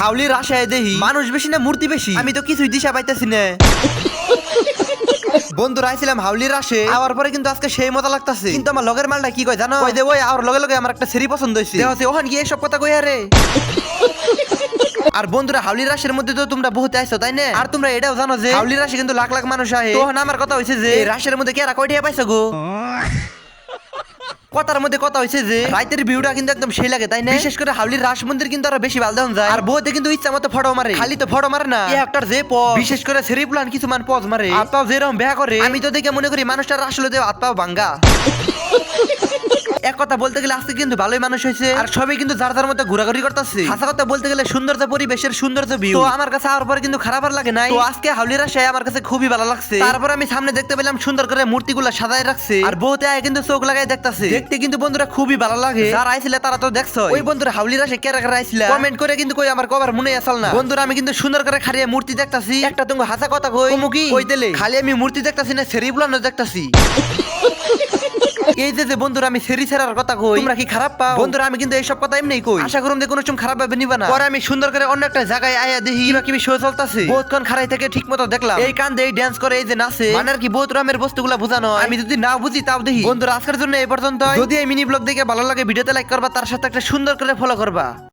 হাউলির আশায় দেহি মানুষ বেশি না মূর্তি বেশি, আমি তো কিছুই দিশা পাইতেছি না। বন্ধুরা আইছিলাম হাউলির আসে, আওয়ার পরে কিন্তু আজকে সেই মজা লাগতাছে। কিন্তু আমার লগের মালটা কি কয় জানো, ওই যে ওই আর লগে লগে আমার একটা সেরি পছন্দ হইছে, দেখো ওখান গিয়ে সব কথা কই আরে। আর বন্ধুরা হাউলির রাশের মধ্যে তো তোমরা বহুত আইছো তাই না, আর তোমরা এটাও জানো যে হাউলির রাশে কিন্তু লাখ লাখ মানুষ আহে। তখন আমার কথা হইছে যে এই রাশের মধ্যে কেরা কয়টা পাইছো গো। কথার মধ্যে কথা হইছে যে রাইতের ভিউটা কিন্তু একদম সেই লাগে তাই না, বিশেষ করে হাউলির রাস মন্দির কিন্তু আরো বেশি ভালো দেখা যায়। আর বউতে কিন্তু ইচ্ছা মতো ফটো মারে, খালি তো ফটো মারে না, এই একটার যে পজ, বিশেষ করে সেরি প্লান কিছু মান পজ মারে, আত্মাও যেরকম বেয়া করে, আমি তো দেখে মনে করি মানুষটার আসলে দেও আত্মাও ভাঙ্গা। এক কথা বলতে গেলে আজকে কিন্তু ভালোই মানুষ হয়েছে, আর সবাই কিন্তু যার যার মতো ঘোরাঘুরি করতেছে। হাসা কথা বলতে গেলে সৌন্দর্য পরিবেশের সৌন্দর্য ভিউ তো আমার কাছে আর পরে কিন্তু খারাপ আর লাগে নাই। তো আজকে হাউলির রাশায় আমার কাছে খুবই ভালো লাগছে। তারপর আমি সামনে দেখতে পেলাম সুন্দর করে মূর্তিগুলো সাজায় রাখছে, আর বহুতে আয় কিন্তু চোখ লাগাই দেখতাছে, দেখতে কিন্তু বন্ধুরা খুবই ভালো লাগে। যারা আইছিলে তারা তো দেখছো, ওই বন্ধুরা হাউলির রাশে কেরা কেরা আইছিলা কমেন্ট করে কিন্তু কই আমার কবার মনে আসল না। বন্ধুরা আমি কিন্তু সুন্দর করে খারিয়ে মূর্তি দেখতাছি, একটা তুমি হাসা কথা কই মুখি কই দিলে খালি আমি মূর্তি দেখতাছি না সেরি বুলানো দেখতাছি। এই যে বন্ধুরা আমি সেরি ছেড়ার কথা কই, তোমরা কি খারাপ পাও? বন্ধুরা আমি কিন্তু এইসব কথা এমনি কই, আশা করুন যে কোনো সময় খারাপ ভাবে নিবা না। পরে আমি সুন্দর করে অন্য একটা জায়গায় আয়া দেখি কিবা কিবি শো চলতেছে, বহুতক্ষণ খারাই থেকে ঠিক মতো দেখলাম এই কান্দে এই ড্যান্স করে এই যে নাচে, মানে আর কি বহুত রকমের বস্তুগুলা বোঝানো। আমি যদি না বুঝি তাও দেখি। বন্ধুরা আজকের জন্য এই পর্যন্ত, যদি এই মিনি ব্লগ দেখে ভালো লাগে ভিডিওতে লাইক করবা, তার সাথে একটা সুন্দর করে ফলো করবা।